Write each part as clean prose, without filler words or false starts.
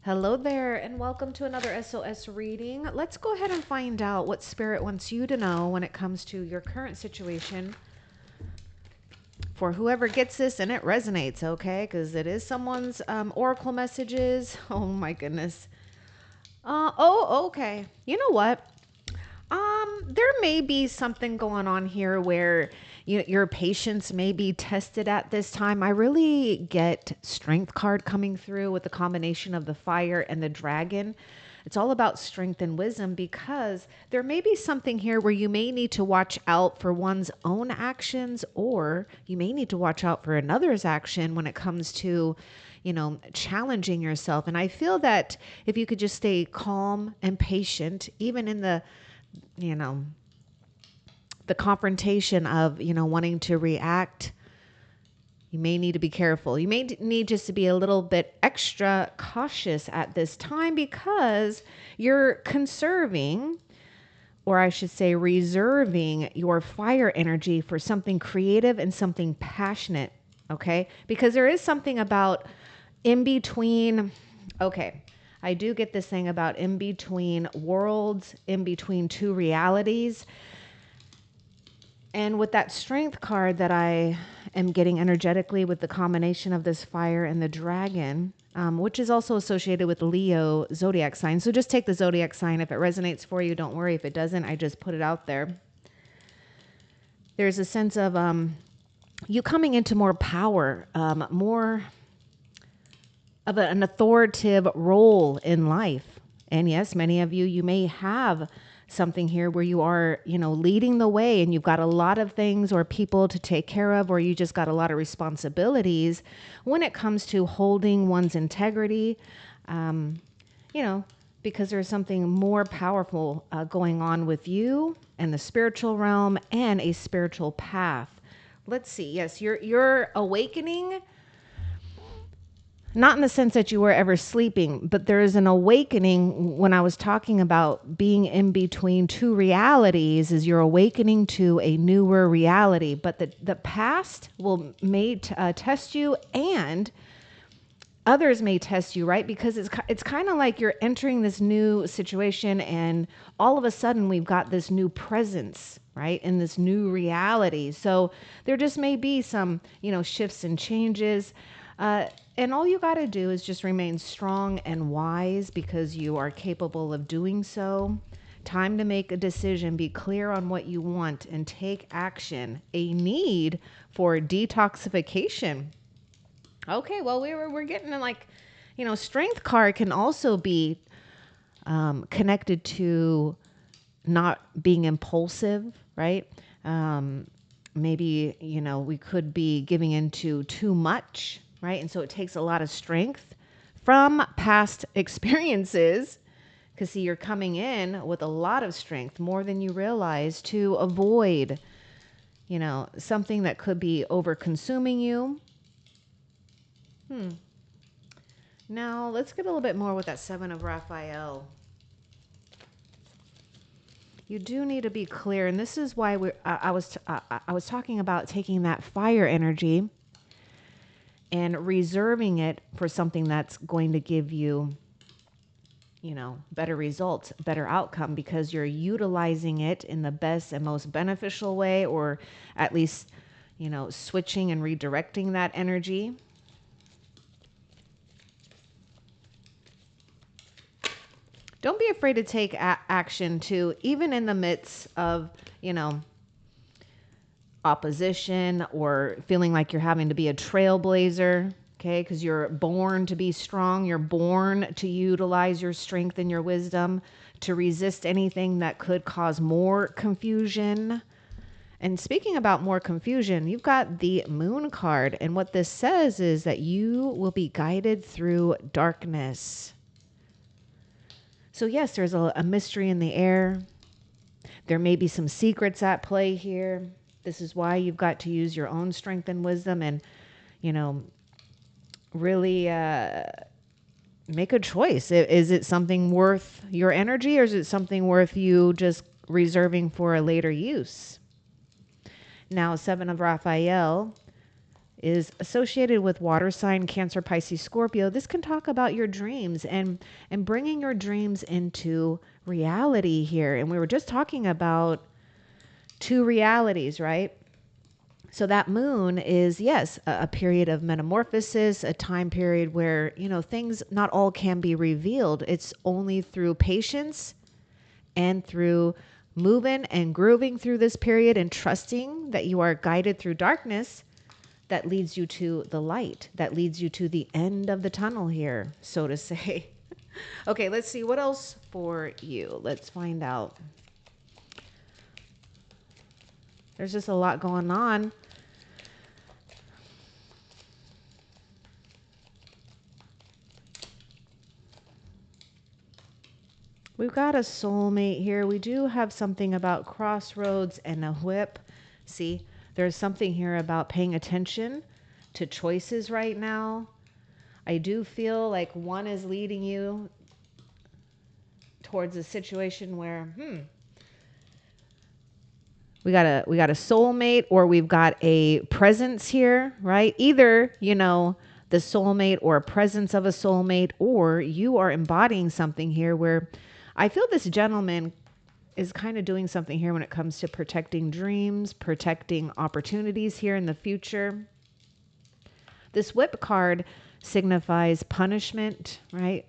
Hello there, and welcome to another SOS reading. Let's go ahead and find out what Spirit wants you to know when it comes to your current situation for whoever gets this and it resonates, okay? Because it is someone's oracle messages. Oh my goodness. Okay. You know what? There may be something going on here where your patience may be tested at this time. I really get strength card coming through with the combination of the fire and the dragon. It's all about strength and wisdom because there may be something here where you may need to watch out for one's own actions, or you may need to watch out for another's action when it comes to challenging yourself. And I feel that if you could just stay calm and patient, even in you know, the confrontation of, wanting to react, you may need to be careful. You may need just to be a little bit extra cautious at this time because you're conserving, or I should say reserving, your fire energy for something creative and something passionate. Okay. Because there is something about in between. Okay. I do get this thing about in between worlds, in between two realities. And with that strength card that I am getting energetically with the combination of this fire and the dragon, which is also associated with Leo zodiac sign. So just take the zodiac sign. If it resonates for you, don't worry. If it doesn't, I just put it out there. There's a sense of you coming into more power, more of an authoritative role in life. And yes, many of you may have something here where you are, leading the way and you've got a lot of things or people to take care of, or you just got a lot of responsibilities when it comes to holding one's integrity, because there's something more powerful going on with you and the spiritual realm and a spiritual path. Let's see. Yes, you're awakening. Not in the sense that you were ever sleeping, but there is an awakening. When I was talking about being in between two realities, is you're awakening to a newer reality. But the past may test you, and others may test you, right? Because it's kind of like you're entering this new situation, and all of a sudden we've got this new presence, right, in this new reality. So there just may be some, shifts and changes. And all you got to do is just remain strong and wise because you are capable of doing so. Time to make a decision, be clear on what you want, and take action. A need for detoxification. Okay, well, we're getting in strength card can also be connected to not being impulsive, right? Maybe, we could be giving into too much, right? And so it takes a lot of strength from past experiences, because see, you're coming in with a lot of strength, more than you realize, to avoid, something that could be over consuming you. Now let's get a little bit more with that Seven of Raphael. You do need to be clear, and this is why I was talking about taking that fire energy and reserving it for something that's going to give you, better results, better outcome, because you're utilizing it in the best and most beneficial way, or at least, switching and redirecting that energy. Don't be afraid to take action too, even in the midst of, opposition or feeling like you're having to be a trailblazer, okay? Because you're born to be strong. You're born to utilize your strength and your wisdom to resist anything that could cause more confusion. And speaking about more confusion, you've got the Moon card. And what this says is that you will be guided through darkness. So yes, there's a mystery in the air. There may be some secrets at play here. This is why you've got to use your own strength and wisdom and, really make a choice. Is it something worth your energy, or is it something worth you just reserving for a later use? Now, Seven of Raphael is associated with water sign, Cancer, Pisces, Scorpio. This can talk about your dreams and bringing your dreams into reality here. And we were just talking about two realities, right? So that moon is, yes, a period of metamorphosis, a time period where, things not all can be revealed. It's only through patience and through moving and grooving through this period and trusting that you are guided through darkness that leads you to the light, that leads you to the end of the tunnel here, so to say. Okay, let's see what else for you. Let's find out. There's just a lot going on. We've got a soulmate here. We do have something about crossroads and a whip. See, there's something here about paying attention to choices right now. I do feel like one is leading you towards a situation where, we got a soulmate, or we've got a presence here, right? Either, the soulmate or a presence of a soulmate, or you are embodying something here where I feel this gentleman is kind of doing something here when it comes to protecting dreams, protecting opportunities here in the future. This whip card signifies punishment, right?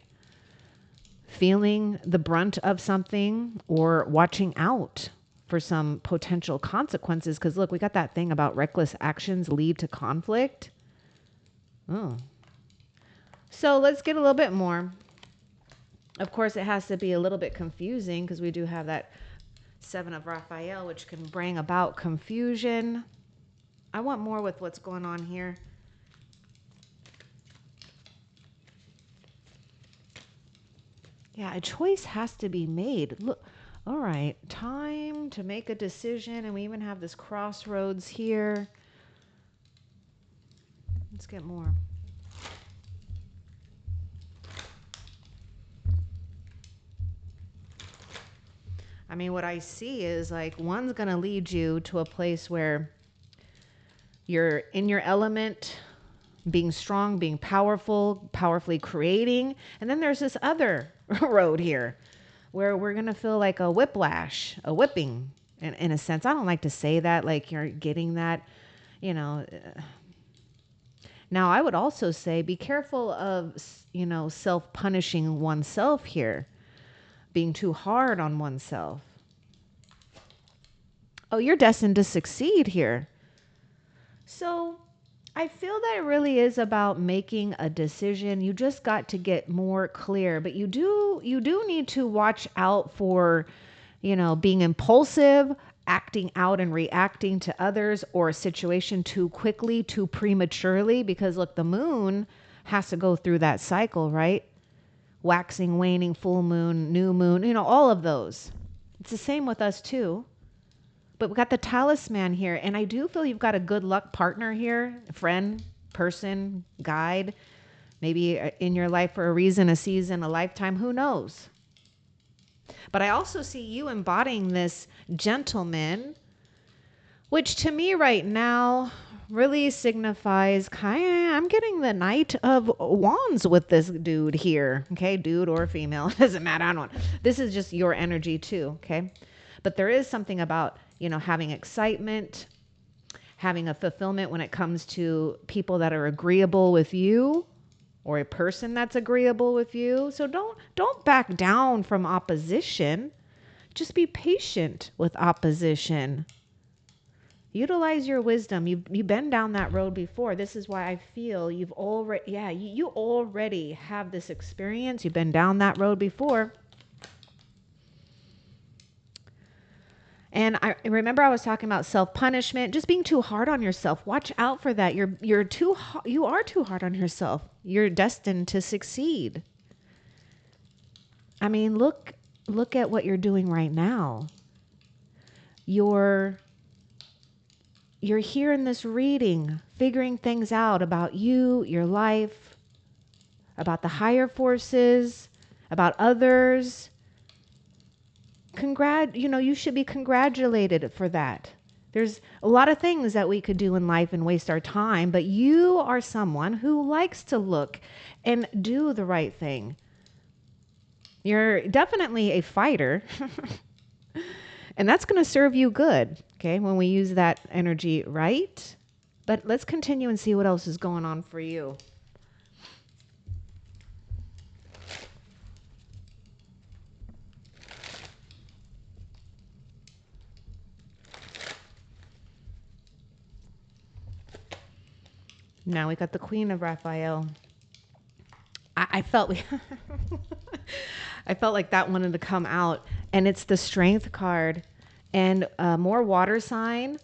Feeling the brunt of something or watching out for some potential consequences. Because look, we got that thing about reckless actions lead to conflict. Oh. So let's get a little bit more. Of course, it has to be a little bit confusing because we do have that Seven of Raphael, which can bring about confusion. I want more with what's going on here. Yeah, a choice has to be made. Look, all right, time to make a decision. And we even have this crossroads here. Let's get more. I mean, what I see is like one's going to lead you to a place where you're in your element, being strong, being powerful, powerfully creating. And then there's this other road here where we're going to feel like a whiplash, a whipping in a sense. I don't like to say that like you're getting that, Now, I would also say be careful of, self-punishing oneself here, being too hard on oneself. Oh, you're destined to succeed here. So I feel that it really is about making a decision. You just got to get more clear, but you do need to watch out for, being impulsive, acting out and reacting to others or a situation too quickly, too prematurely, because look, the moon has to go through that cycle, right? Waxing, waning, full moon, new moon, all of those. It's the same with us too. But we got the talisman here, and I do feel you've got a good luck partner here, friend, person, guide, maybe in your life for a reason, a season, a lifetime, who knows? But I also see you embodying this gentleman, which to me right now really signifies I'm getting the Knight of Wands with this dude here. Okay, dude or female, it doesn't matter. I don't. This is just your energy too. Okay, but there is something about having excitement, having a fulfillment when it comes to people that are agreeable with you, or a person that's agreeable with you. So don't back down from opposition. Just be patient with opposition. Utilize your wisdom. You've been down that road before. This is why I feel you've already, you already have this experience. You've been down that road before. And I remember I was talking about self-punishment, just being too hard on yourself. Watch out for that. You are too hard on yourself. You're destined to succeed. I mean, look at what you're doing right now. You're here in this reading, figuring things out about you, your life, about the higher forces, about others. You should be congratulated for that. There's a lot of things that we could do in life and waste our time, but you are someone who likes to look and do the right thing. You're definitely a fighter, and that's going to serve you good, okay, when we use that energy right. But let's continue and see what else is going on for you. Now we got the Queen of Raphael. I felt I felt like that wanted to come out, and it's the Strength card, and more water sign.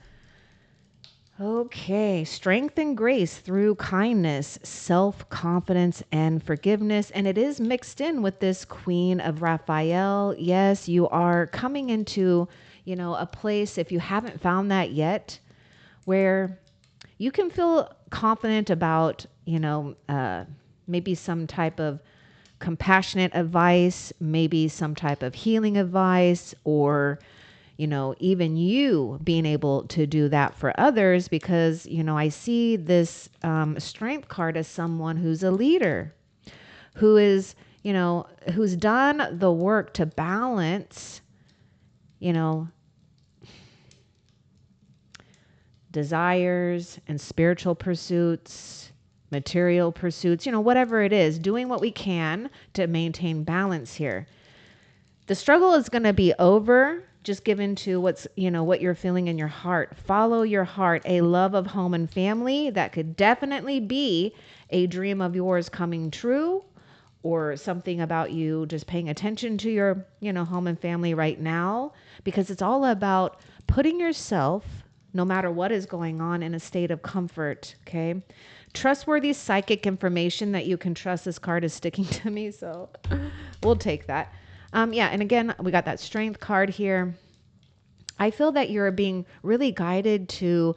Okay, strength and grace through kindness, self-confidence, and forgiveness. And it is mixed in with this Queen of Raphael. Yes, you are coming into, a place, if you haven't found that yet, where you can feel confident about, maybe some type of compassionate advice, maybe some type of healing advice, or even you being able to do that for others, because, I see this strength card as someone who's a leader, who is, who's done the work to balance, desires and spiritual pursuits, material pursuits, whatever it is, doing what we can to maintain balance here. The struggle is going to be over. Just give into what you're feeling in your heart. Follow your heart. A love of home and family, that could definitely be a dream of yours coming true, or something about you just paying attention to your, home and family right now, because it's all about putting yourself, no matter what is going on, in a state of comfort. Okay. Trustworthy psychic information that you can trust. This card is sticking to me, so we'll take that. Yeah, and again, we got that strength card here. I feel that you're being really guided to,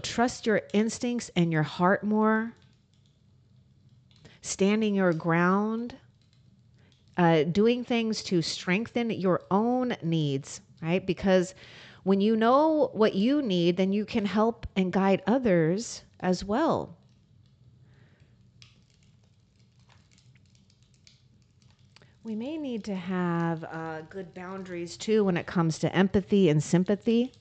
trust your instincts and your heart more, standing your ground, doing things to strengthen your own needs, right? Because when you know what you need, then you can help and guide others as well. We may need to have good boundaries too when it comes to empathy and sympathy.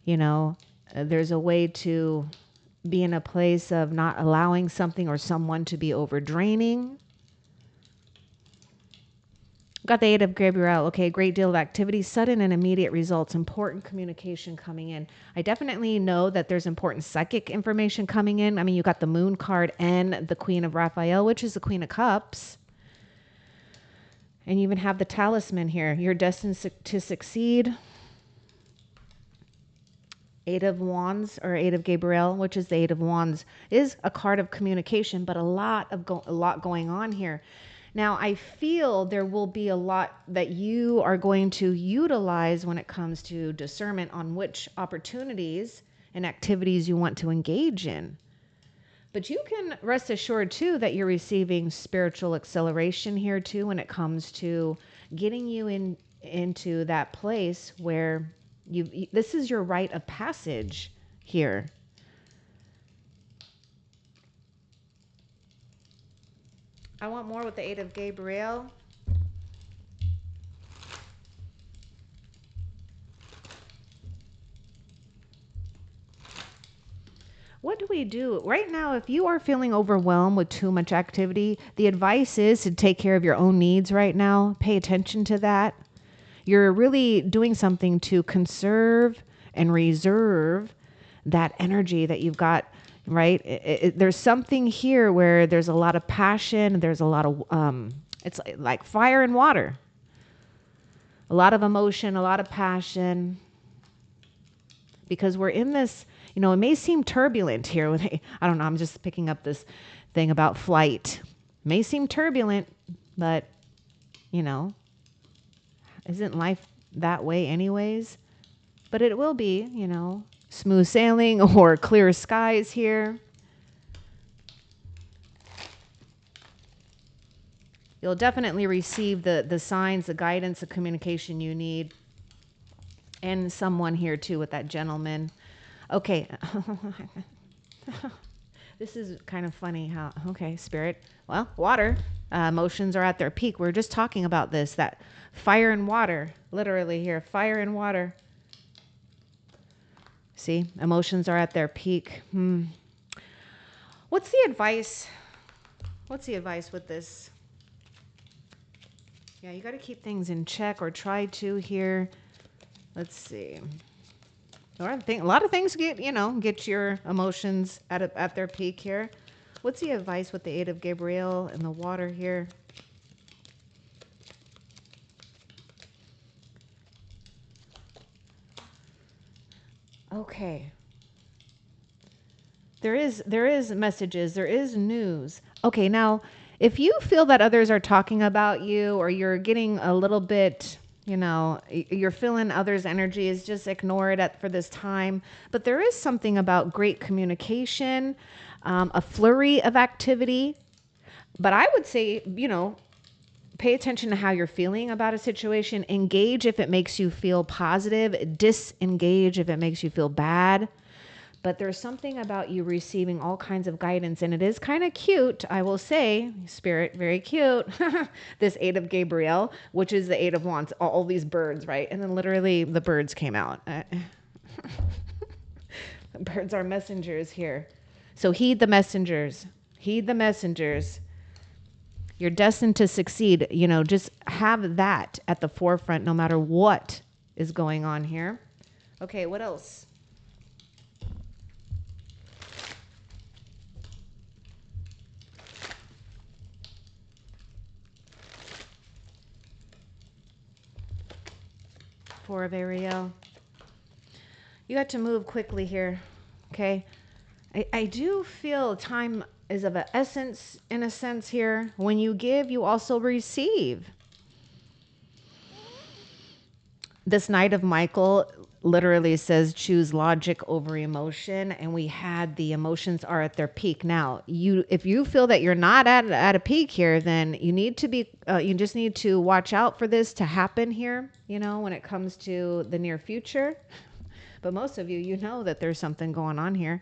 There's a way to be in a place of not allowing something or someone to be overdraining. Got the Eight of Gabriel. Okay, great deal of activity, sudden and immediate results, important communication coming in. I definitely know that there's important psychic information coming in. I mean, you got the Moon card and the Queen of Raphael, which is the Queen of Cups. And you even have the Talisman here. You're destined to succeed. Eight of Wands, or Eight of Gabriel, which is the Eight of Wands, is a card of communication, but a lot going on here. Now, I feel there will be a lot that you are going to utilize when it comes to discernment on which opportunities and activities you want to engage in. But you can rest assured too that you're receiving spiritual acceleration here too, when it comes to getting you into that place where this is your rite of passage here. I want more with the Eight of Gabriel. What do we do right now? If you are feeling overwhelmed with too much activity, the advice is to take care of your own needs right now. Pay attention to that. You're really doing something to conserve and reserve that energy that you've got, right? There's something here where there's a lot of passion. There's a lot of, it's like fire and water. A lot of emotion, a lot of passion. Because we're in this, it may seem turbulent here. I don't know, I'm just picking up this thing about flight. It may seem turbulent, but, isn't life that way anyways? But it will be, smooth sailing or clear skies here. You'll definitely receive the signs, the guidance, the communication you need. And someone here too with that gentleman. Okay. This is kind of funny how, okay, spirit. Well, water. Emotions are at their peak. We are just talking about this, that fire and water, literally here, fire and water. See, emotions are at their peak. What's the advice? What's the advice with this? Yeah, you got to keep things in check, or try to here. Let's see. A lot of things get your emotions at their peak here. What's the advice with the Eight of Gabriel and the water here? Okay. There is messages, there is news. Okay, now if you feel that others are talking about you, or you're getting a little bit, you're feeling others' energies, just ignore it for this time. But there is something about great communication, a flurry of activity. But I would say, pay attention to how you're feeling about a situation. Engage if it makes you feel positive. Disengage if it makes you feel bad. But there's something about you receiving all kinds of guidance, and it is kind of cute, I will say, spirit, very cute. This Eight of Gabriel, which is the Eight of Wands, all these birds, right? And then literally the birds came out. Birds are messengers here. So heed the messengers. Heed the messengers. You're destined to succeed. Just have that at the forefront no matter what is going on here. Okay, what else? Four of Ariel. You got to move quickly here. Okay. I do feel time is of an essence in a sense here. When you give, you also receive. This Knight of Michael literally says choose logic over emotion, and we had the emotions are at their peak. Now, if you feel that you're not at a peak here, then you need to be you just need to watch out for this to happen here, when it comes to the near future. But most of you know that there's something going on here.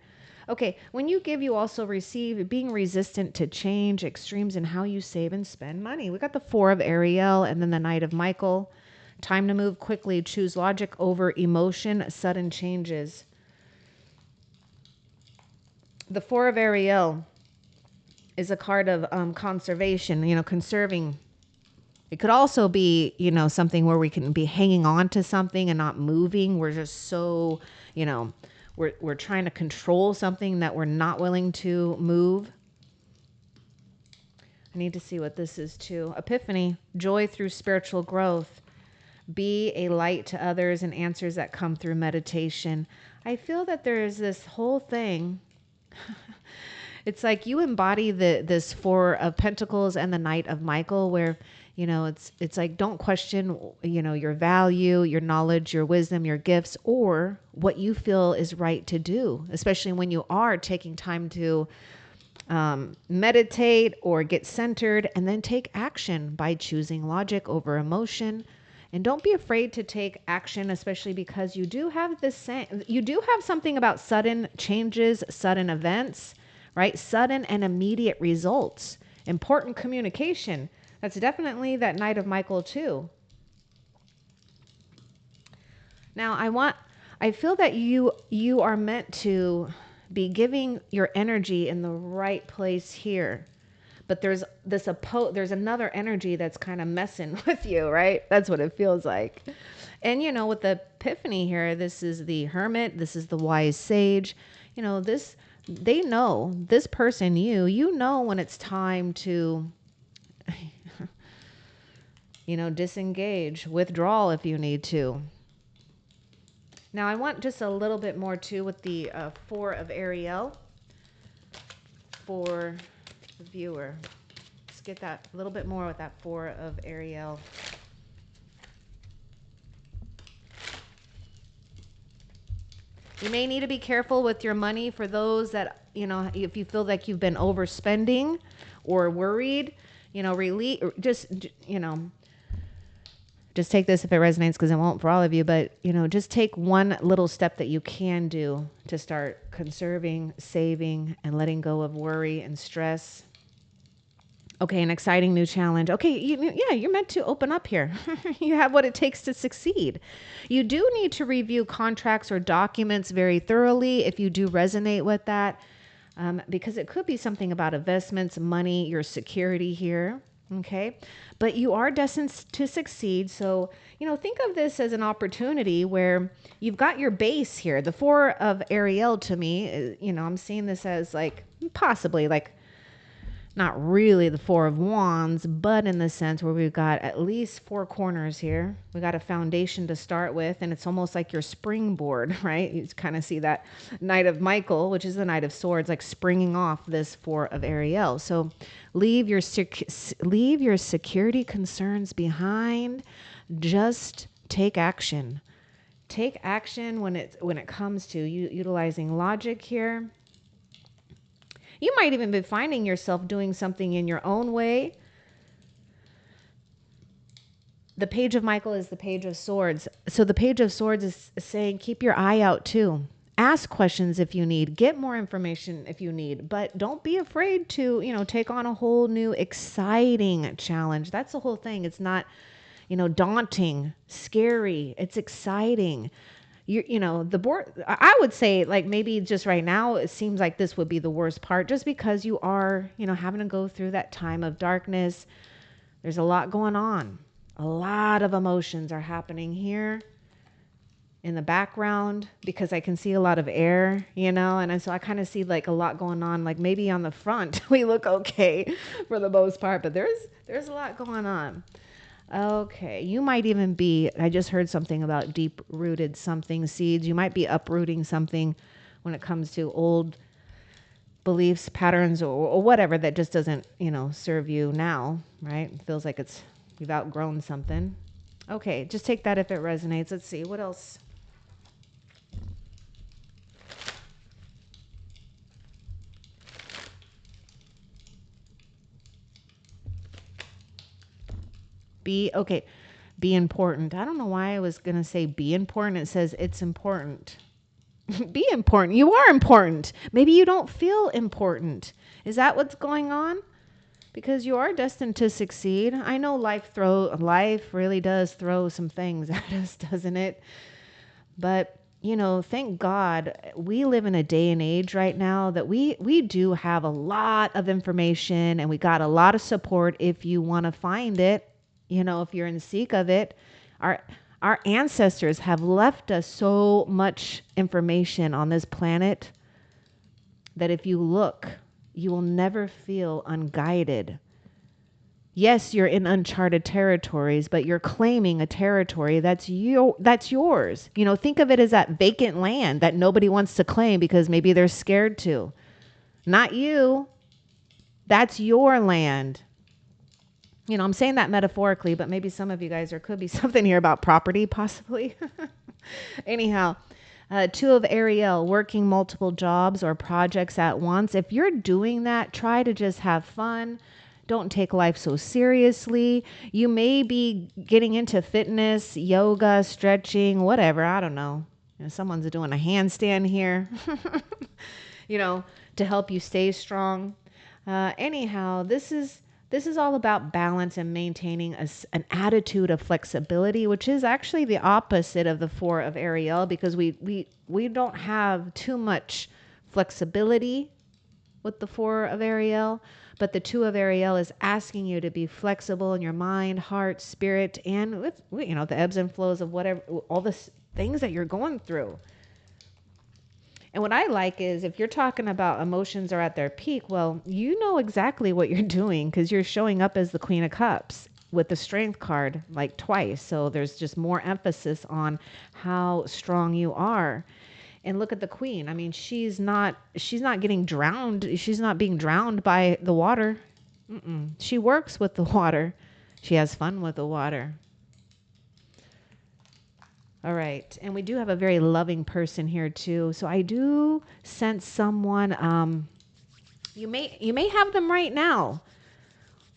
Okay, when you give, you also receive. Being resistant to change, extremes in how you save and spend money. We got the Four of Ariel and then the Knight of Michael. Time to move quickly. Choose logic over emotion. Sudden changes. The Four of Ariel is a card of conservation, conserving. It could also be, something where we can be hanging on to something and not moving. We're just so, we're trying to control something that we're not willing to move. I need to see what this is too. Epiphany, joy through spiritual growth. Be a light to others, and answers that come through meditation. I feel that there's this whole thing. It's like you embody this Four of Pentacles and the Knight of Michael, where, it's like, don't question, your value, your knowledge, your wisdom, your gifts, or what you feel is right to do, especially when you are taking time to meditate or get centered, and then take action by choosing logic over emotion. And don't be afraid to take action, especially because you do have something about sudden changes, sudden events, right? Sudden and immediate results. Important communication. That's definitely that Knight of Michael too. Now I feel that you are meant to be giving your energy in the right place here. But there's there's another energy that's kind of messing with you, right? That's what it feels like. And with the Epiphany here, this is the Hermit, this is the Wise Sage. They know, this person, you know when it's time to disengage, withdrawal if you need to. Now I want just a little bit more too with the Four of Ariel for the viewer. Let's get that a little bit more with that Four of Ariel. You may need to be careful with your money for those that, if you feel like you've been overspending or worried, Just take this if it resonates, because it won't for all of you, but just take one little step that you can do to start conserving, saving, and letting go of worry and stress. Okay, an exciting new challenge. Okay, you're meant to open up here. You have what it takes to succeed. You do need to review contracts or documents very thoroughly if you do resonate with that, because it could be something about investments, money, your security here. Okay, but you are destined to succeed. So, think of this as an opportunity where you've got your base here. The Four of Ariel to me, I'm seeing this as like possibly like not really the Four of Wands, but in the sense where we've got at least four corners here. We got a foundation to start with, and it's almost like your springboard, right? You kind of see that Knight of Michael, which is the Knight of Swords, like springing off this Four of Ariel. So leave your security concerns behind. Just take action. Take action when it comes to utilizing logic here. You might even be finding yourself doing something in your own way. The Page of Michael is the Page of Swords. So the Page of Swords is saying, keep your eye out too. Ask questions if you need. Get more information if you need. But don't be afraid to, take on a whole new exciting challenge. That's the whole thing. It's not, daunting, scary. It's exciting. The board, I would say, like, maybe just right now, it seems like this would be the worst part, just because you are, having to go through that time of darkness. There's a lot going on. A lot of emotions are happening here in the background, because I can see a lot of air, and so I kind of see like a lot going on. Like maybe on the front, we look okay for the most part, but there's a lot going on. Okay, you might even be, I just heard something about deep-rooted something seeds. You might be uprooting something when it comes to old beliefs, patterns, or whatever that just doesn't, serve you now, right? It feels like you've outgrown something. Okay, just take that if it resonates. Let's see, what else? Be important. I don't know why I was going to say be important. It says it's important. Be important. You are important. Maybe you don't feel important. Is that what's going on? Because you are destined to succeed. I know life really does throw some things at us, doesn't it? But, thank God we live in a day and age right now that we do have a lot of information, and we got a lot of support if you want to find it. If you're in seek of it. Our ancestors have left us so much information on this planet that if you look, you will never feel unguided. Yes, you're in uncharted territories, but you're claiming a territory that's yours. Think of it as that vacant land that nobody wants to claim because maybe they're scared to. Not you. That's your land. I'm saying that metaphorically, but maybe some of you guys, there could be something here about property, possibly. Anyhow, Two of Ariel, working multiple jobs or projects at once. If you're doing that, try to just have fun. Don't take life so seriously. You may be getting into fitness, yoga, stretching, whatever. I don't know. Someone's doing a handstand here, to help you stay strong. Anyhow, this is all about balance and maintaining an attitude of flexibility, which is actually the opposite of the Four of Ariel, because we don't have too much flexibility with the Four of Ariel, but the Two of Ariel is asking you to be flexible in your mind, heart, spirit, and with the ebbs and flows of whatever, all the things that you're going through. And what I like is, if you're talking about emotions are at their peak, well, you know exactly what you're doing, because you're showing up as the Queen of Cups with the Strength card like twice. So there's just more emphasis on how strong you are. And look at the Queen. I mean, she's not getting drowned. She's not being drowned by the water. She works with the water. She has fun with the water. All right. And we do have a very loving person here too. So I do sense someone, you may have them right now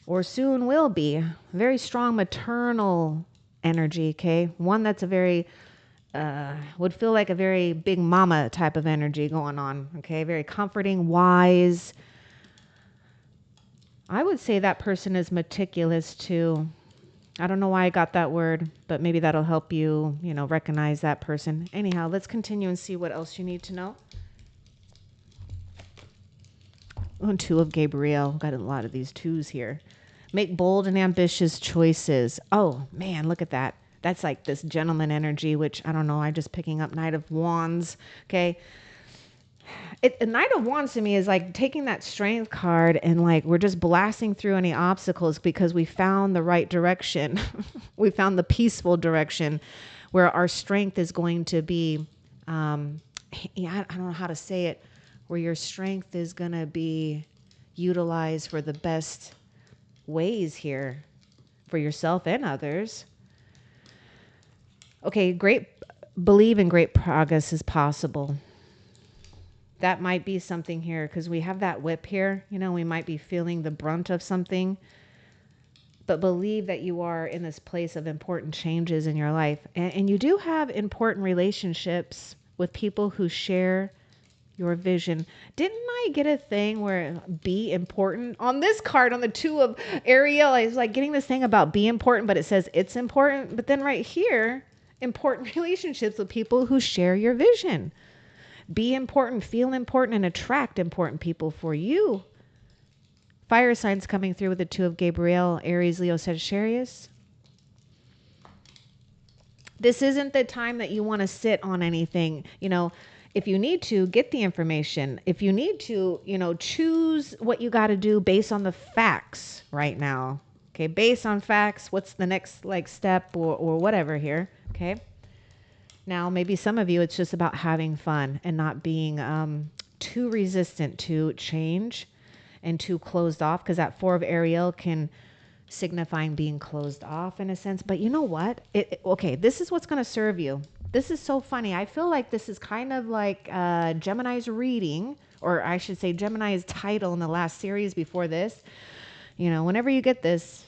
or soon will be. Very strong maternal energy, okay? One that's a very, would feel like a very big mama type of energy going on, okay? Very comforting, wise. I would say that person is meticulous too. I don't know why I got that word, but maybe that'll help you, recognize that person. Anyhow, let's continue and see what else you need to know. Oh, Two of Gabriel. Got a lot of these twos here. Make bold and ambitious choices. Oh, man, look at that. That's like this gentleman energy, which I don't know. I'm just picking up Knight of Wands. Okay. A Knight of Wands to me is like taking that strength card and like we're just blasting through any obstacles because we found the right direction. We found the peaceful direction where our strength is going to be, I don't know how to say it, where your strength is going to be utilized for the best ways here for yourself and others. Okay, believe in great progress is possible. That might be something here because we have that whip here. We might be feeling the brunt of something, but believe that you are in this place of important changes in your life. And you do have important relationships with people who share your vision. Didn't I get a thing where be important on this card on the Two of Ariel? I was like getting this thing about be important, but it says it's important. But then right here, important relationships with people who share your vision. Be important, feel important, and attract important people for you. Fire signs coming through with the Two of Gabriel, Aries, Leo, Sagittarius. This isn't the time that you want to sit on anything. If you need to, get the information. If you need to, choose what you got to do based on the facts right now. Okay, based on facts, what's the next step or whatever here. Okay. Now, maybe some of you, it's just about having fun and not being too resistant to change and too closed off, because that Four of Ariel can signifying being closed off in a sense. But you know what? Okay, this is what's going to serve you. This is so funny. I feel like this is kind of like Gemini's reading, or I should say Gemini's title in the last series before this. Whenever you get this,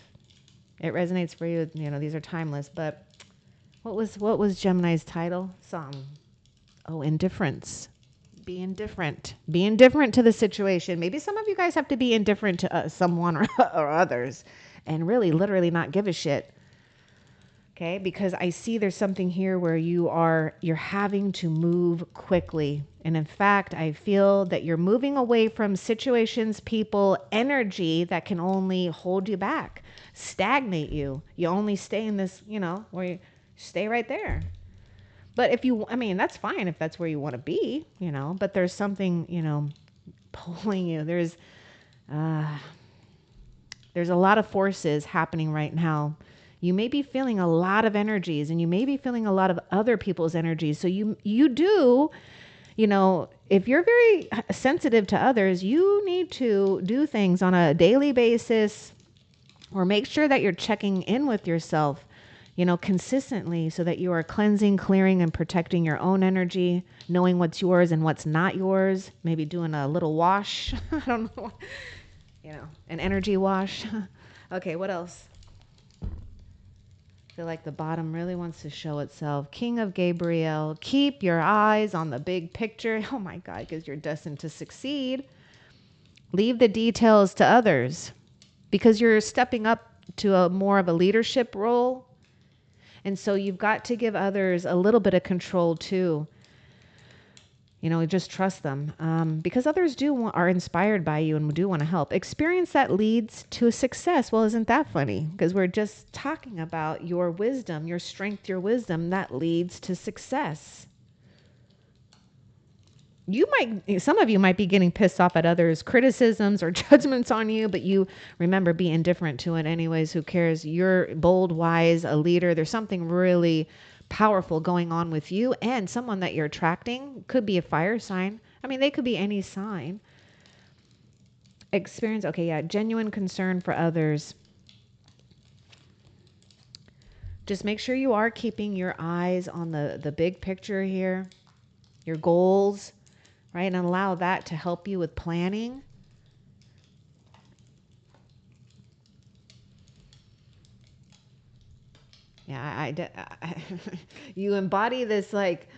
it resonates for you. These are timeless, but what was Gemini's title? Indifference. Be indifferent. Be indifferent to the situation. Maybe some of you guys have to be indifferent to someone or others and really literally not give a shit. Okay? Because I see there's something here where you're having to move quickly. And in fact, I feel that you're moving away from situations, people, energy that can only hold you back, stagnate you. You only stay in this, where you stay right there. But that's fine if that's where you want to be, but there's something, pulling you. There's a lot of forces happening right now. You may be feeling a lot of energies and you may be feeling a lot of other people's energies. So you do, if you're very sensitive to others, you need to do things on a daily basis or make sure that you're checking in with yourself, consistently so that you are cleansing, clearing, and protecting your own energy, knowing what's yours and what's not yours, maybe doing a little wash. I don't know, an energy wash. Okay, what else? I feel like the bottom really wants to show itself. King of Gabriel, keep your eyes on the big picture. Oh my God, because you're destined to succeed. Leave the details to others because you're stepping up to a more of a leadership role. And so you've got to give others a little bit of control too. Just trust them because others are inspired by you and do want to help. Experience that leads to success. Well, isn't that funny? Because we're just talking about your wisdom, your strength, your wisdom that leads to success. Some of you might be getting pissed off at others' criticisms or judgments on you, but you remember, be indifferent to it anyways. Who cares? You're bold, wise, a leader. There's something really powerful going on with you, and someone that you're attracting could be a fire sign. They could be any sign. Experience, genuine concern for others. Just make sure you are keeping your eyes on the big picture here, your goals, right? And allow that to help you with planning. Yeah, you embody this like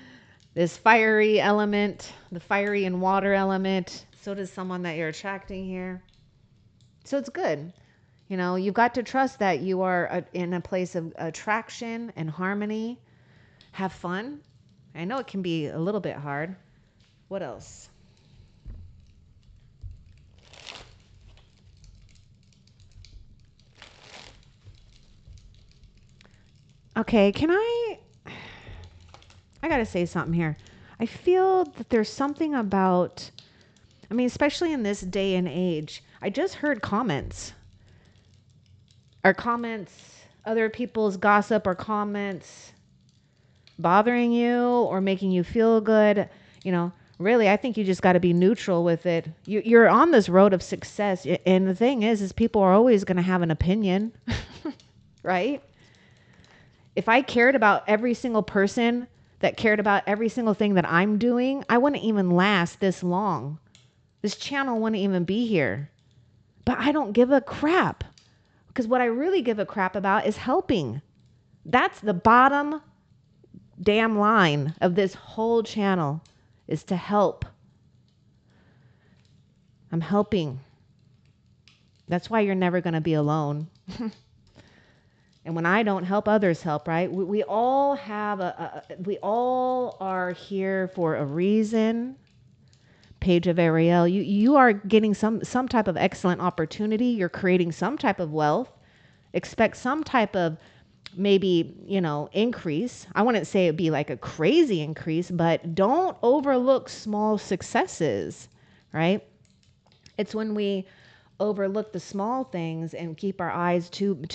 this fiery element, the fiery and water element. So does someone that you're attracting here. So it's good. You know, you've got to trust that you are in a place of attraction and harmony. Have fun. I know it can be a little bit hard. What else? Okay, I got to say something here. I feel that there's something about, I mean, especially in this day and age, I just heard comments. Are comments, other people's gossip or comments bothering you or making you feel good? You know, really, I think you just got to be neutral with it. You're on this road of success. And the thing is people are always going to have an opinion, right? If I cared about every single person that cared about every single thing that I'm doing, I wouldn't even last this long. This channel wouldn't even be here. But I don't give a crap, because what I really give a crap about is helping. That's the bottom damn line of this whole channel, is to help. I'm helping. That's why you're never going to be alone. And when I don't help, others help, right? We all have we all are here for a reason. Page of Ariel, you are getting some type of excellent opportunity. You're creating some type of wealth. Expect some type of maybe, you know, increase. I wouldn't say it'd be like a crazy increase, but don't overlook small successes, right? It's when we overlook the small things and keep our eyes too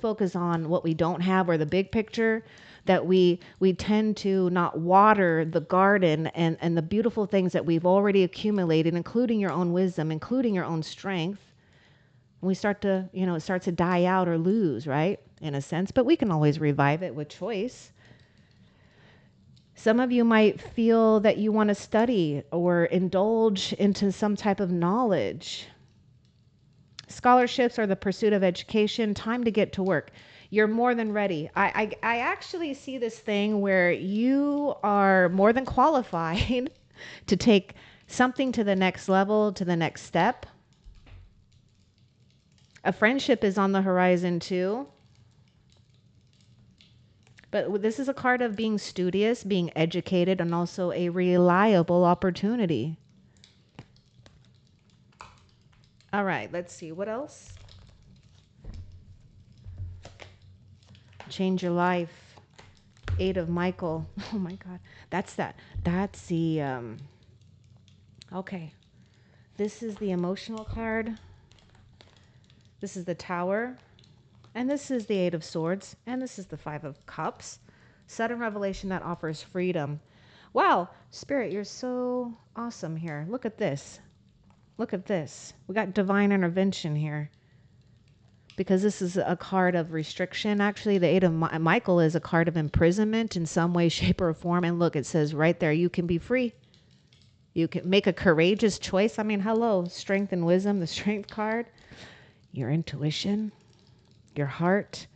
focused on what we don't have or the big picture, that we tend to not water the garden and the beautiful things that we've already accumulated, including your own wisdom, including your own strength. And we start to, you know, it starts to die out or lose, right? In a sense, but we can always revive it with choice. Some of you might feel that you want to study or indulge into some type of knowledge. Scholarships or the pursuit of education, time to get to work. You're more than ready. I actually see this thing where you are more than qualified to take something to the next level, to the next step. A friendship is on the horizon too. But this is a card of being studious, being educated, and also a reliable opportunity. All right, let's see. What else? Change your life. 8 of Michael. Oh my God. That's the, okay. This is the emotional card. This is the Tower. And this is the 8 of Swords. And this is the 5 of Cups. Sudden revelation that offers freedom. Wow, Spirit, you're so awesome here. Look at this. Look at this. We got divine intervention here. Because this is a card of restriction. Actually, the 8 of Michael is a card of imprisonment in some way, shape, or form. And look, it says right there, you can be free. You can make a courageous choice. I mean, hello, strength and wisdom, the strength card. Your intuition, your heart.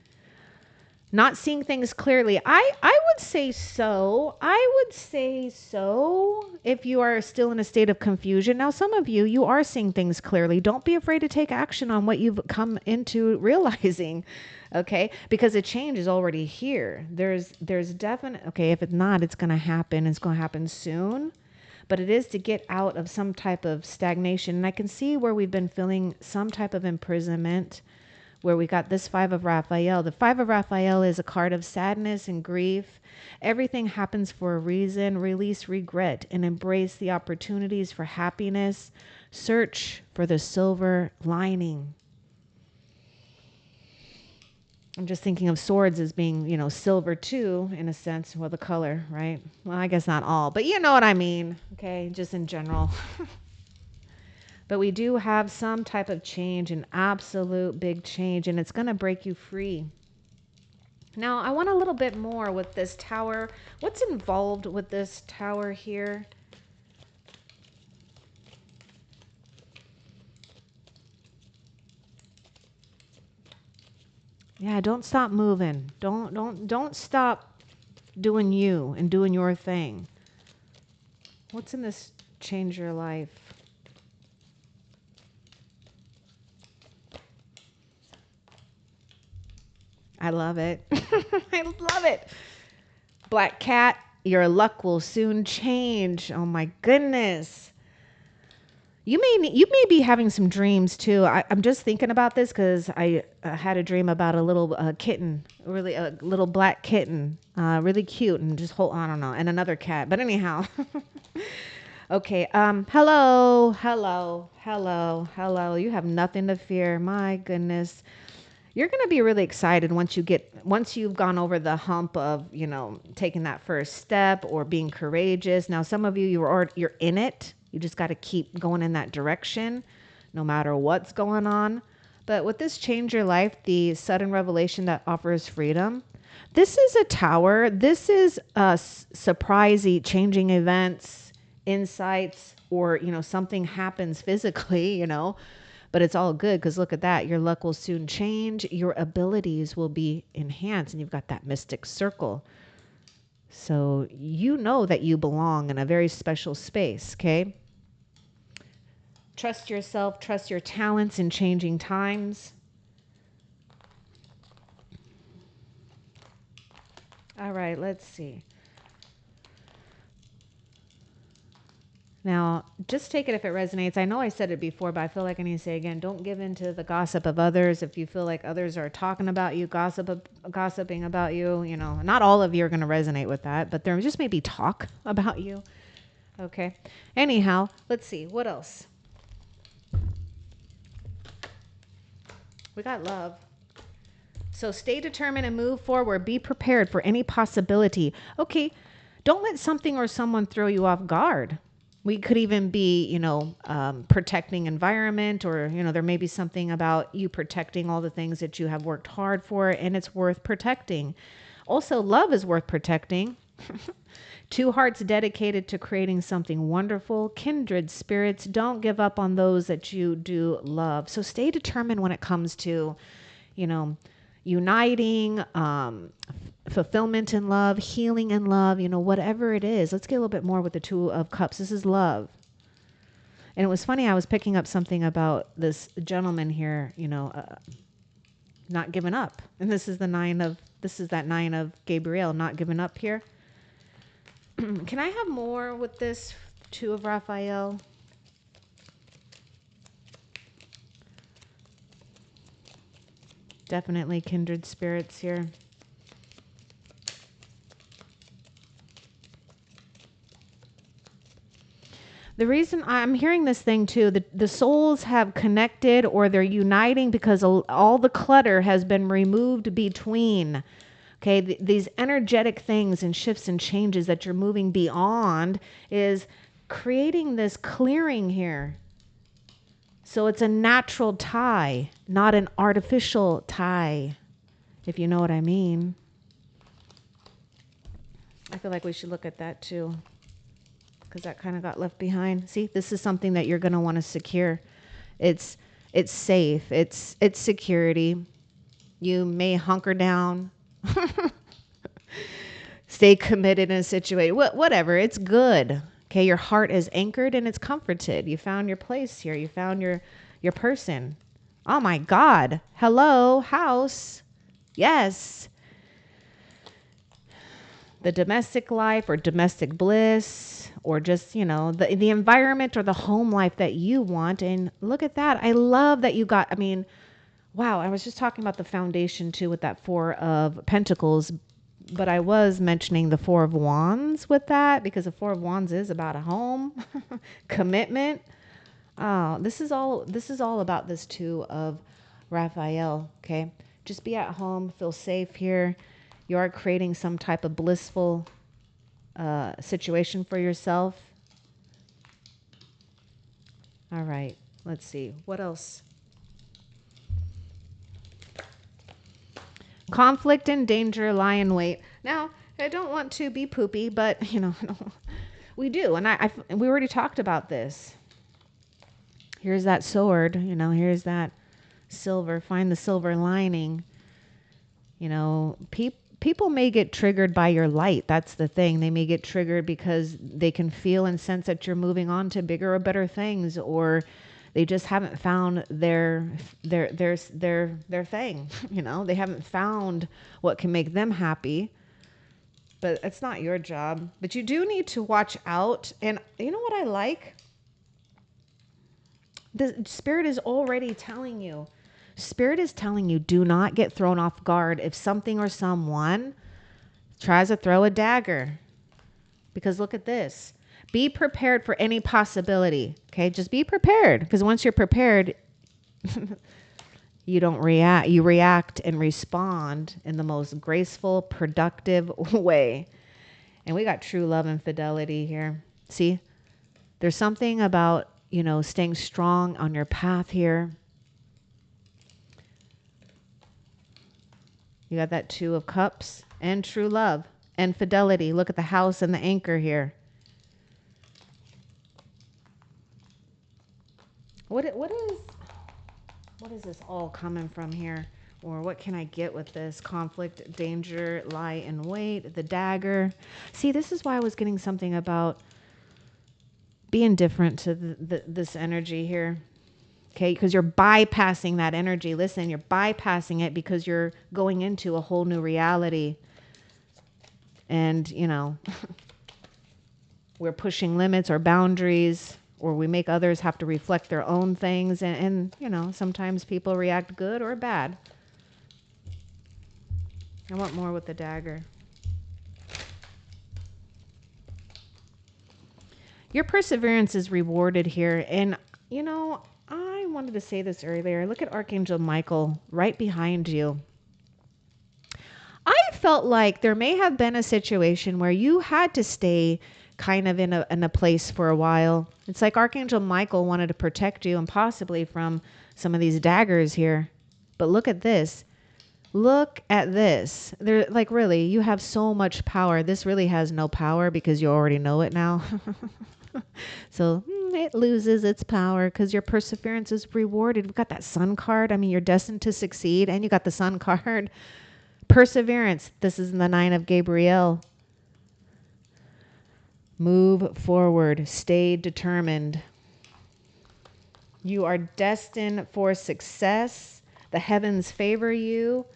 Not seeing things clearly. I would say so. I would say so if you are still in a state of confusion. Now, some of you, you are seeing things clearly. Don't be afraid to take action on what you've come into realizing, okay? Because a change is already here. There's definite, okay, if it's not, it's going to happen. It's going to happen soon. But it is to get out of some type of stagnation. And I can see where we've been feeling some type of imprisonment, where we got this 5 of Raphael. The 5 of Raphael is a card of sadness and grief. Everything happens for a reason. Release regret and embrace the opportunities for happiness. Search for the silver lining. I'm just thinking of swords as being, you know, silver too, in a sense, well, the color, right? Well, I guess not all, but you know what I mean, okay? Just in general. But we do have some type of change, an absolute big change, and it's going to break you free. Now, I want a little bit more with this Tower. What's involved with this Tower here? Yeah, don't stop moving. Don't stop doing you and doing your thing. What's in this change your life? I love it. I love it. Black cat, your luck will soon change. Oh my goodness. You may be having some dreams too. I'm just thinking about this because I had a dream about a little kitten, really a little black kitten, really cute, and just hold I don't know, and another cat. But anyhow, okay. Hello, hello, hello, hello. You have nothing to fear. My goodness. You're going to be really excited once you've gone over the hump of, taking that first step or being courageous. Now, some of you, you're in it. You just got to keep going in that direction, no matter what's going on. But with this change your life, the sudden revelation that offers freedom, this is a tower. This is surprisey changing events, insights, or, something happens physically, but it's all good because look at that. Your luck will soon change. Your abilities will be enhanced. And you've got that mystic circle. So you know that you belong in a very special space, okay? Trust yourself. Trust your talents in changing times. All right, let's see. Now, just take it if it resonates. I know I said it before, but I feel like I need to say it again. Don't give in to the gossip of others. If you feel like others are talking about you, gossiping about you, not all of you are going to resonate with that, but there just maybe talk about you. Okay. Anyhow, let's see. What else? We got love. So stay determined and move forward. Be prepared for any possibility. Okay. Don't let something or someone throw you off guard. We could even be, protecting environment, or, there may be something about you protecting all the things that you have worked hard for, and it's worth protecting. Also, love is worth protecting. Two hearts dedicated to creating something wonderful. Kindred spirits. Don't give up on those that you do love. So stay determined when it comes to, uniting, fulfillment in love, healing in love, whatever it is. Let's get a little bit more with the Two of Cups. This is love. And it was funny, I was picking up something about this gentleman here, not giving up. And this is that Nine of Gabriel, not giving up here. Can I have more with this Two of Raphael? Definitely kindred spirits here. The reason I'm hearing this thing too, the souls have connected, or they're uniting because all the clutter has been removed between. Okay, these energetic things and shifts and changes that you're moving beyond is creating this clearing here. So it's a natural tie, not an artificial tie, if you know what I mean. I feel like we should look at that too, because that kind of got left behind. See, this is something that you're going to want to secure. It's safe. It's security. You may hunker down, stay committed in a situation, whatever. It's good. Okay, your heart is anchored and it's comforted. You found your place here. You found your person. Oh my God. Hello, house. Yes. The domestic life or domestic bliss, or just, the environment or the home life that you want. And look at that. I love that you got, wow. I was just talking about the foundation too with that Four of Pentacles, but I was mentioning the Four of Wands with that because the Four of Wands is about a home, commitment. Oh, this is all about this Two of Raphael. Okay. Just be at home, feel safe here. You are creating some type of blissful situation for yourself. All right. Let's see. What else? Conflict and danger lie in wait. Now, I don't want to be poopy, but, we do. And we already talked about this. Here's that sword, here's that silver. Find the silver lining. You know, people may get triggered by your light. That's the thing. They may get triggered because they can feel and sense that you're moving on to bigger or better things, or they just haven't found their thing. You know, they haven't found what can make them happy. But it's not your job. But you do need to watch out. And you know what I like? The spirit is already telling you. Spirit is telling you, do not get thrown off guard if something or someone tries to throw a dagger. Because look at this. Be prepared for any possibility. Okay, just be prepared. Because once you're prepared, you don't react. You react and respond in the most graceful, productive way. And we got true love and fidelity here. See, there's something about, you know, staying strong on your path here. You got that 2 of Cups and true love and fidelity. Look at the house and the anchor here. What is this all coming from here? Or what can I get with this? Conflict, danger, lie in wait, the dagger. See, this is why I was getting something about being different to this energy here. Okay, because you're bypassing that energy. Listen, you're bypassing it because you're going into a whole new reality. And, you know, we're pushing limits or boundaries, or we make others have to reflect their own things. And you know, sometimes people react good or bad. I want more with the dagger. Your perseverance is rewarded here. And, you know, I wanted to say this earlier. Look at Archangel Michael right behind you. I felt like there may have been a situation where you had to stay kind of in a place for a while. It's like Archangel Michael wanted to protect you and possibly from some of these daggers here. But look at this. Look at this. They're like, really, you have so much power. This really has no power because you already know it now. So it loses its power because your perseverance is rewarded. We've got that Sun card. I mean, you're destined to succeed, and you got the Sun card. Perseverance. This is the 9 of Gabriel. Move forward. Stay determined. You are destined for success. The heavens favor you.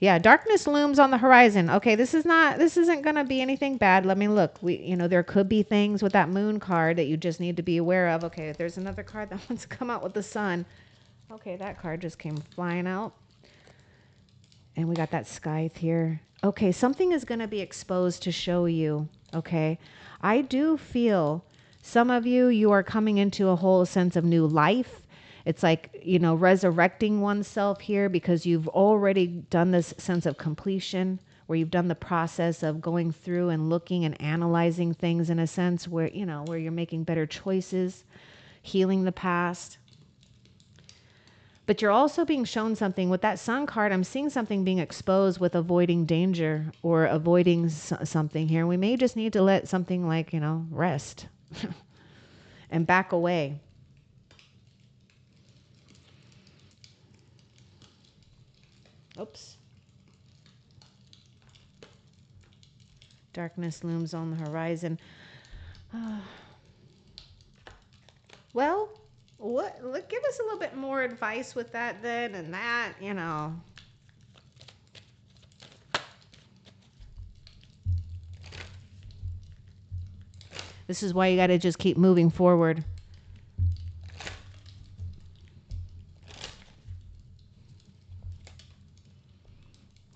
Yeah, darkness looms on the horizon. Okay, this isn't going to be anything bad. Let me look. There could be things with that moon card that you just need to be aware of. Okay, there's another card that wants to come out with the sun. Okay, that card just came flying out. And we got that scythe here. Okay, something is going to be exposed to show you. Okay, I do feel some of you are coming into a whole sense of new life. It's like, resurrecting oneself here because you've already done this sense of completion where you've done the process of going through and looking and analyzing things in a sense where you're making better choices, healing the past. But you're also being shown something with that Sun card. I'm seeing something being exposed with avoiding danger or avoiding something here. We may just need to let something like, rest and back away. Oops. Darkness looms on the horizon. Well, give us a little bit more advice with that then and that, This is why you got to just keep moving forward.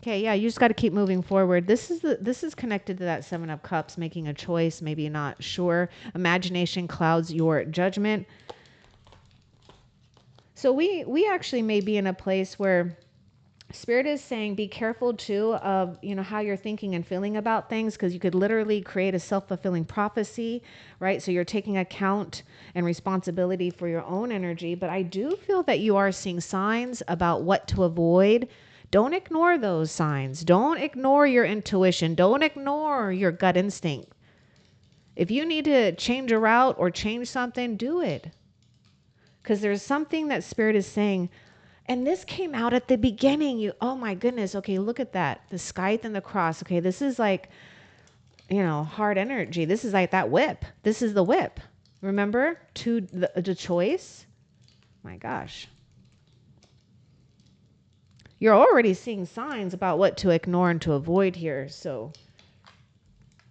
Okay, yeah, you just got to keep moving forward. This is connected to that 7 of Cups, making a choice, maybe you're not sure. Imagination clouds your judgment. So we actually may be in a place where Spirit is saying be careful too of, how you're thinking and feeling about things, because you could literally create a self-fulfilling prophecy, right? So you're taking account and responsibility for your own energy. But I do feel that you are seeing signs about what to avoid. Don't ignore those signs. Don't ignore your intuition. Don't ignore your gut instinct. If you need to change a route or change something, do it. Because there's something that Spirit is saying. And this came out at the beginning. Oh my goodness. Okay, look at that. The scythe and the cross. Okay, this is like, hard energy. This is like that whip. This is the whip. Remember to the choice? My gosh. You're already seeing signs about what to ignore and to avoid here. So,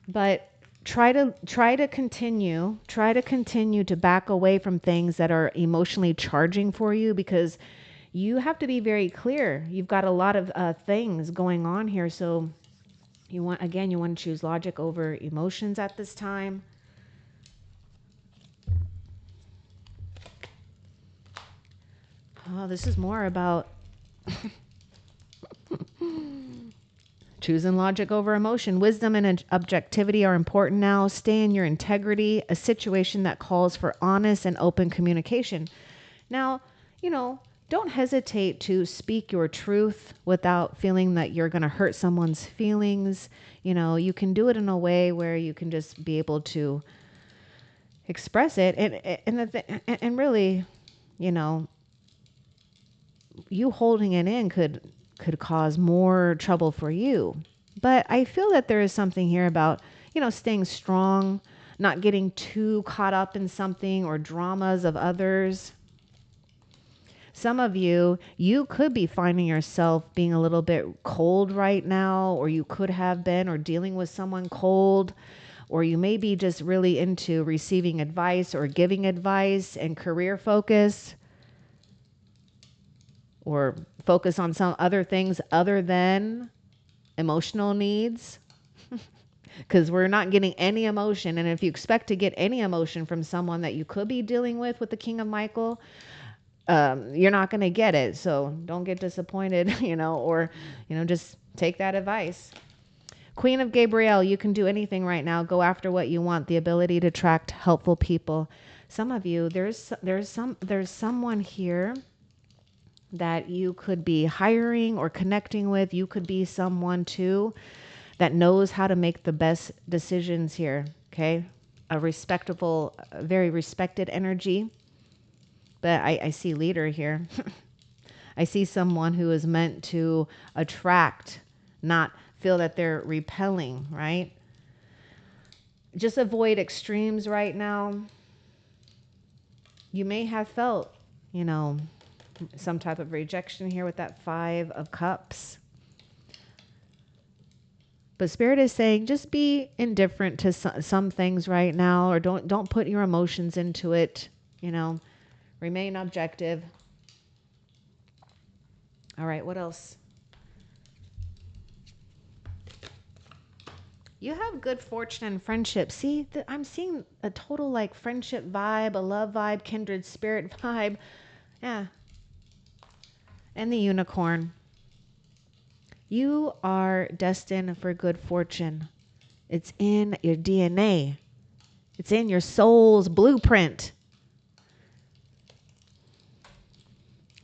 but try to continue to back away from things that are emotionally charging for you, because you have to be very clear. You've got a lot of things going on here. So you want to choose logic over emotions at this time. Oh, this is more about choosing logic over emotion. Wisdom and objectivity are important now. Stay in your integrity, a situation that calls for honest and open communication. Now, don't hesitate to speak your truth without feeling that you're going to hurt someone's feelings. You can do it in a way where you can just be able to express it. And really, you holding it in could cause more trouble for you. But I feel that there is something here about, staying strong, not getting too caught up in something or dramas of others. Some of you could be finding yourself being a little bit cold right now, or you could have been, or dealing with someone cold, or you may be just really into receiving advice or giving advice and career focus, or focus on some other things other than emotional needs. Because we're not getting any emotion. And if you expect to get any emotion from someone that you could be dealing with the King of Michael, you're not going to get it. So don't get disappointed, or, just take that advice. Queen of Gabriel, you can do anything right now. Go after what you want. The ability to attract helpful people. Some of you, there's someone here that you could be hiring or connecting with. You could be someone too that knows how to make the best decisions here. Okay. A respectable, very respected energy. But I see leader here. I see someone who is meant to attract, not feel that they're repelling, right? Just avoid extremes right now. You may have felt, some type of rejection here with that 5 of Cups. But Spirit is saying just be indifferent to some things right now, or don't put your emotions into it, Remain objective. All right, what else? You have good fortune and friendship. See, I'm seeing a total like friendship vibe, a love vibe, kindred spirit vibe. Yeah. And the unicorn. You are destined for good fortune. It's in your DNA. It's in your soul's blueprint.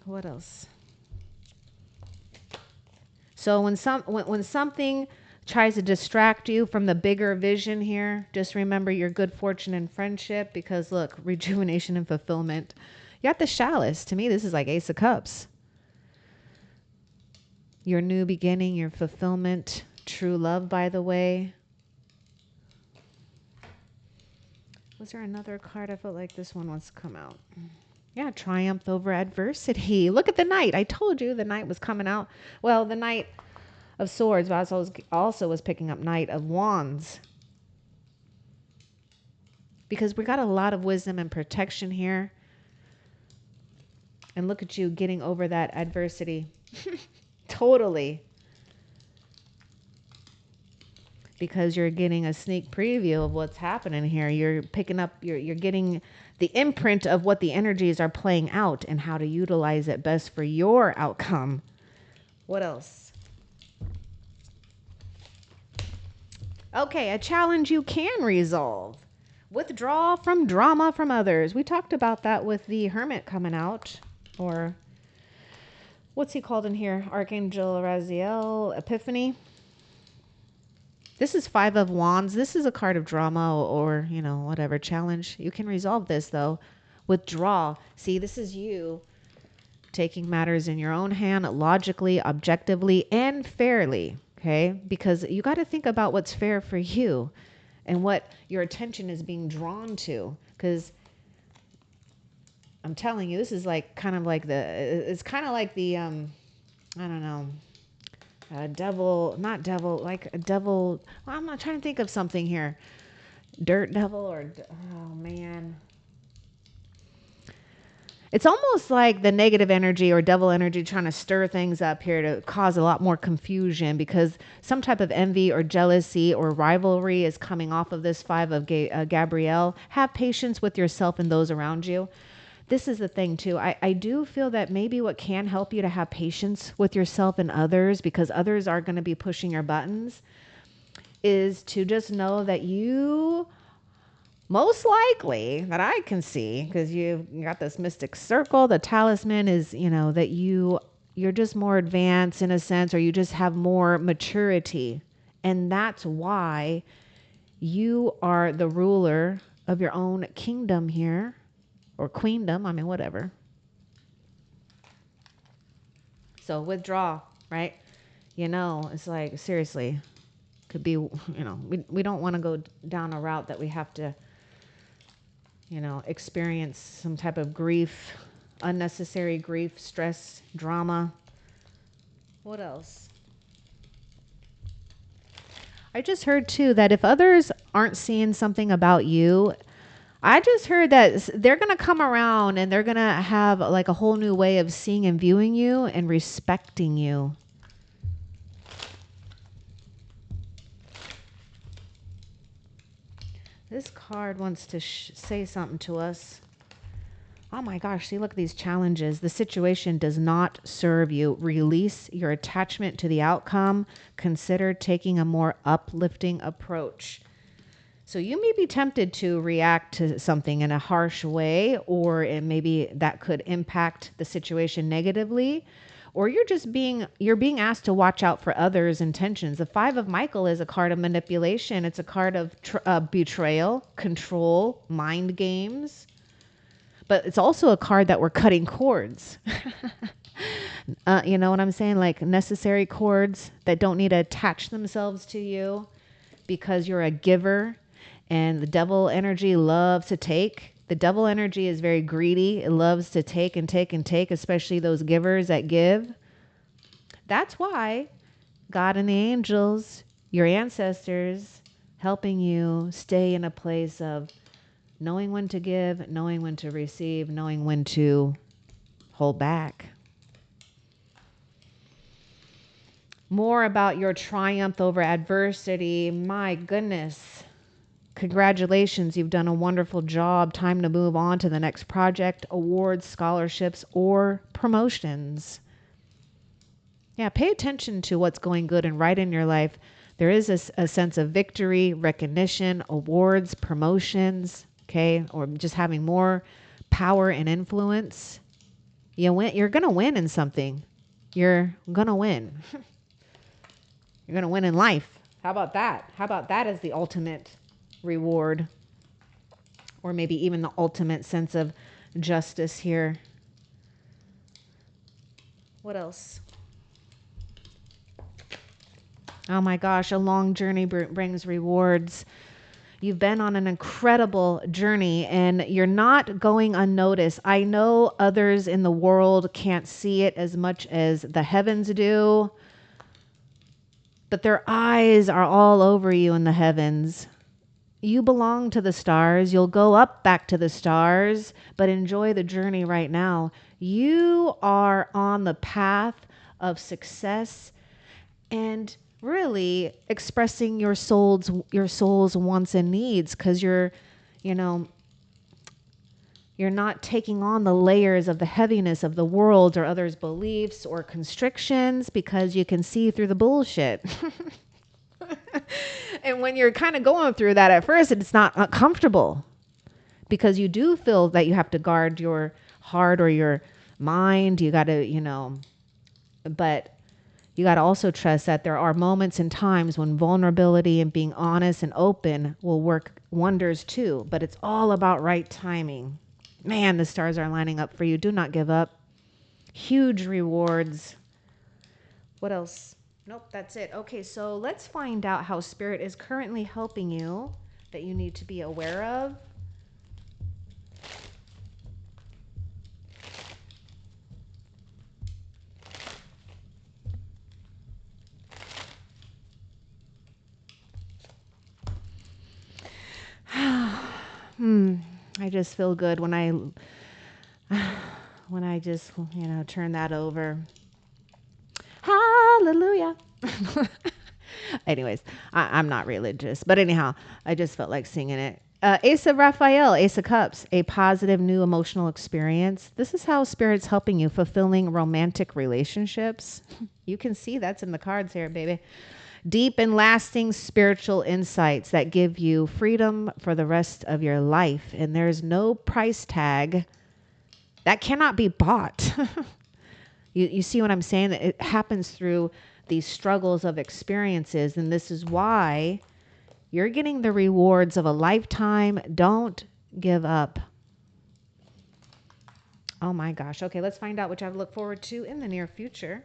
What else? So when something tries to distract you from the bigger vision here, just remember your good fortune and friendship, because look, rejuvenation and fulfillment. You got the chalice. To me, this is like Ace of Cups. Your new beginning, your fulfillment, true love, by the way. Was there another card? I felt like this one wants to come out. Yeah, triumph over adversity. Look at the Knight. I told you the Knight was coming out. Well, the Knight of Swords, but I also was picking up Knight of Wands. Because we got a lot of wisdom and protection here. And look at you getting over that adversity. Totally. Because you're getting a sneak preview of what's happening here. You're picking up, you're getting the imprint of what the energies are playing out and how to utilize it best for your outcome. What else? Okay, a challenge you can resolve. Withdraw from drama from others. We talked about that with the Hermit coming out. Or what's he called in here? Archangel Raziel, Epiphany. This is 5 of Wands. This is a card of drama or, whatever challenge. You can resolve this, though. Withdraw. See, this is you taking matters in your own hand logically, objectively, and fairly. Okay. Because you got to think about what's fair for you and what your attention is being drawn to. Because I'm telling you, this is like kind of like it's kind of like the, I don't know, devil, not devil, like a devil. Well, I'm not trying to think of something here. Dirt devil or, oh man. It's almost like the negative energy or devil energy trying to stir things up here to cause a lot more confusion because some type of envy or jealousy or rivalry is coming off of this five of Gabrielle. Have patience with yourself and those around you. This is the thing too. I do feel that maybe what can help you to have patience with yourself and others, because others are going to be pushing your buttons, is to just know that you most likely, that I can see, because you've got this mystic circle, the talisman is, that you're just more advanced in a sense, or you just have more maturity. And that's why you are the ruler of your own kingdom here, or queendom, I mean, whatever. So withdraw, right? It's like, seriously, could be, we don't want to go down a route that we have to, experience some type of grief, unnecessary grief, stress, drama. What else? I just heard too that if others aren't seeing something about you, I just heard that they're going to come around and they're going to have like a whole new way of seeing and viewing you and respecting you. This card wants to say something to us. Oh my gosh, see, look at these challenges. The situation does not serve you. Release your attachment to the outcome. Consider taking a more uplifting approach. So you may be tempted to react to something in a harsh way, or maybe that could impact the situation negatively, or you're being asked to watch out for others' intentions. The Five of Michael is a card of manipulation. It's a card of betrayal, control, mind games. But it's also a card that we're cutting cords. You know what I'm saying? Like necessary cords that don't need to attach themselves to you because you're a giver. And the devil energy loves to take. The devil energy is very greedy. It loves to take and take and take, especially those givers that give. That's why God and the angels, your ancestors, helping you stay in a place of knowing when to give, knowing when to receive, knowing when to hold back. More about your triumph over adversity. My goodness. Congratulations, you've done a wonderful job. Time to move on to the next project, awards, scholarships, or promotions. Yeah, pay attention to what's going good and right in your life. There is a sense of victory, recognition, awards, promotions, okay, or just having more power and influence. You're going to win in something. You're going to win. You're going to win in life. How about that? How about that as the ultimate reward, or maybe even the ultimate sense of justice here? What else? Oh my gosh, a long journey brings rewards. You've been on an incredible journey and you're not going unnoticed. I know others in the world can't see it as much as the heavens do, but their eyes are all over you in the heavens. You belong to the stars. You'll go up back to the stars, but enjoy the journey right now. You are on the path of success and really expressing your soul's wants and needs, because you're not taking on the layers of the heaviness of the world or others' beliefs or constrictions, because you can see through the bullshit. And when you're kind of going through that at first, it's not comfortable, because you do feel that you have to guard your heart or your mind. You got to, but you got to also trust that there are moments and times when vulnerability and being honest and open will work wonders too. But it's all about right timing. Man, the stars are lining up for you. Do not give up. Huge rewards. What else? Nope, that's it. Okay, so let's find out how Spirit is currently helping you that you need to be aware of. I just feel good when I just, turn that over. Hallelujah. Anyways, I'm not religious, but anyhow, I just felt like singing it. Ace of Raphael, Ace of Cups, a positive new emotional experience. This is how Spirit's helping you, fulfilling romantic relationships. You can see that's in the cards here, baby. Deep and lasting spiritual insights that give you freedom for the rest of your life. And there's no price tag that cannot be bought. You see what I'm saying? It happens through these struggles of experiences. And this is why you're getting the rewards of a lifetime. Don't give up. Oh my gosh. Okay, let's find out which I look forward to in the near future.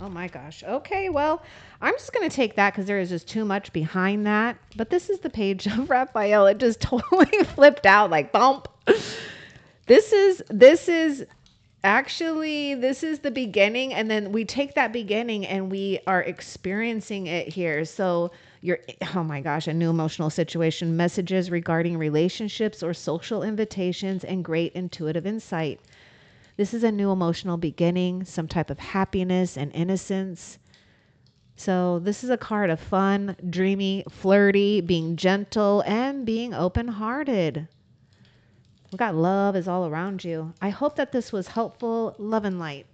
Oh my gosh. Okay, well, I'm just going to take that because there is just too much behind that. But this is the page of Raphael. It just totally flipped out like bump. This is actually, this is the beginning, and then we take that beginning and we are experiencing it here. So oh my gosh, a new emotional situation, messages regarding relationships or social invitations, and great intuitive insight. This is a new emotional beginning, some type of happiness and innocence. So this is a card of fun, dreamy, flirty, being gentle, and being open-hearted. We got love is all around you. I hope that this was helpful. Love and light.